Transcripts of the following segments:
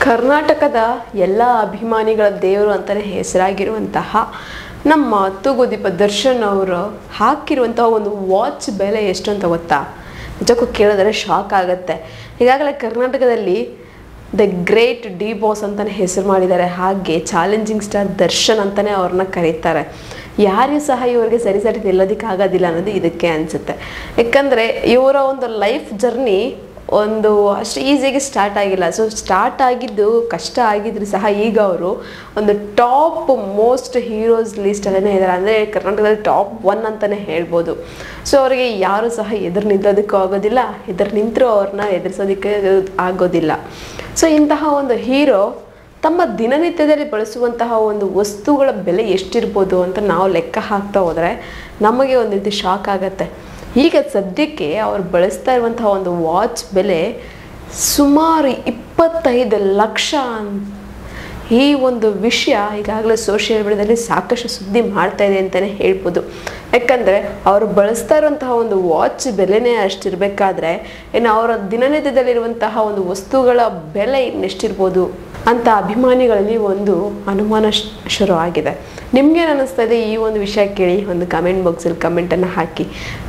ಕರ್ನಾಟಕದ ಎಲ್ಲ ಅಭಿಮಾನಿಗಳ ದೇವರು ಅಂತಲೇ ಹೆಸರಾಗಿರುವಂತಹ ನಮ್ಮ ತೂಗುದೀಪ ದರ್ಶನ್ ಅವರು ಹಾಕಿರುವಂತಹ ಒಂದು ವಾಚ್ ಬೆಲೆ ಎಷ್ಟು ಅಂತ ಗೊತ್ತಾ? ನಿಜಕ್ಕೂ ಕೇಳಿದ್ರೆ ಶಾಕ್ ಆಗುತ್ತೆ. ಈಗಾಗಲೇ ಕರ್ನಾಟಕದಲ್ಲಿ ದ ಗ್ರೇಟ್ ಡಿ ಬಾಸ್ ಅಂತಲೇ ಹೆಸರು ಮಾಡಿದ್ದಾರೆ. ಹಾಗೆ ಚಾಲೆಂಜಿಂಗ್ ಸ್ಟಾರ್ ದರ್ಶನ್ ಅಂತಲೇ ಅವ್ರನ್ನ ಕರೀತಾರೆ. ಯಾರಿಗೂ ಸಹ ಇವರಿಗೆ ಸರಿ ನಿಲ್ಲೋದಕ್ಕಾಗೋದಿಲ್ಲ ಅನ್ನೋದು ಇದಕ್ಕೆ ಅನಿಸುತ್ತೆ. ಯಾಕಂದರೆ ಇವರ ಒಂದು ಲೈಫ್ ಜರ್ನಿ ಒಂದು ಅಷ್ಟು ಈಸಿಯಾಗಿ ಸ್ಟಾರ್ಟ್ ಆಗಿಲ್ಲ. ಸೊ ಸ್ಟಾರ್ಟ್ ಆಗಿದ್ದು ಕಷ್ಟ ಆಗಿದ್ರು ಸಹ ಈಗ ಅವರು ಒಂದು ಟಾಪ್ ಮೋಸ್ಟ್ ಹೀರೋಸ್ ಲಿಸ್ಟಲ್ಲೇ ಇದ್ದಾರೆ. ಅಂದರೆ ಕರ್ನಾಟಕದಲ್ಲಿ ಟಾಪ್ 1 ಅಂತಲೇ ಹೇಳ್ಬೋದು. ಸೊ ಅವರಿಗೆ ಯಾರು ಸಹ ಎದುರು ನಿಲ್ಲೋದಕ್ಕೂ ಆಗೋದಿಲ್ಲ, ಎದುರು ನಿಂತರೂ ಅವ್ರನ್ನ ಎದುರಿಸೋದಕ್ಕೆ ಆಗೋದಿಲ್ಲ. ಸೊ ಇಂತಹ ಒಂದು ಹೀರೋ ತಮ್ಮ ದಿನನಿತ್ಯದಲ್ಲಿ ಬಳಸುವಂತಹ ಒಂದು ವಸ್ತುಗಳ ಬೆಲೆ ಎಷ್ಟಿರ್ಬೋದು ಅಂತ ನಾವು ಲೆಕ್ಕ ಹಾಕ್ತಾ ಹೋದರೆ ನಮಗೆ ಒಂದು ರೀತಿ ಶಾಕ್ ಆಗುತ್ತೆ. ಈಗ ಸದ್ಯಕ್ಕೆ ಅವರು ಬಳಸ್ತಾ ಇರುವಂತಹ ಒಂದು ವಾಚ್ ಬೆಲೆ ಸುಮಾರು 25 ಲಕ್ಷ. ಈ ಒಂದು ವಿಷಯ ಈಗಾಗಲೇ ಸೋಷಿಯಲ್ ಮೀಡಿಯಾದಲ್ಲಿ ಸಾಕಷ್ಟು ಸುದ್ದಿ ಮಾಡ್ತಾ ಇದೆ ಅಂತಲೇ ಹೇಳ್ಬೋದು. ಯಾಕಂದರೆ ಅವರು ಬಳಸ್ತಾ ಇರುವಂತಹ ಒಂದು ವಾಚ್ ಬೆಲೆನೇ ಅಷ್ಟಿರಬೇಕಾದ್ರೆ ಇನ್ನು ಅವರ ದಿನನಿತ್ಯದಲ್ಲಿರುವಂತಹ ಒಂದು ವಸ್ತುಗಳ ಬೆಲೆ ಇನ್ನೆಷ್ಟಿರ್ಬೋದು ಅಂತ ಅಭಿಮಾನಿಗಳಲ್ಲಿ ಒಂದು ಅನುಮಾನ ಶುರುವಾಗಿದೆ. ನಿಮಗೇನು ಅನ್ನಿಸ್ತಾ ಇದೆ ಈ ಒಂದು ವಿಷಯ ಕೇಳಿ ಒಂದು ಕಮೆಂಟ್ ಬಾಕ್ಸಲ್ಲಿ ಕಮೆಂಟನ್ನು ಹಾಕಿ.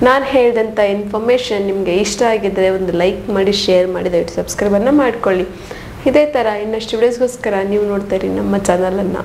ನಾನು ಹೇಳಿದಂಥ ಇನ್ಫಾರ್ಮೇಷನ್ ನಿಮಗೆ ಇಷ್ಟ ಆಗಿದ್ದರೆ ಒಂದು ಲೈಕ್ ಮಾಡಿ, ಶೇರ್ ಮಾಡಿ, ದಯವಿಟ್ಟು ಸಬ್ಸ್ಕ್ರೈಬನ್ನು ಮಾಡ್ಕೊಳ್ಳಿ. ಇದೇ ಥರ ಇನ್ನಷ್ಟು ವಿಡಿಯೋಸ್ಗೋಸ್ಕರ ನೀವು ನೋಡ್ತಾ ಇರಿ ನಮ್ಮ ಚಾನಲನ್ನು.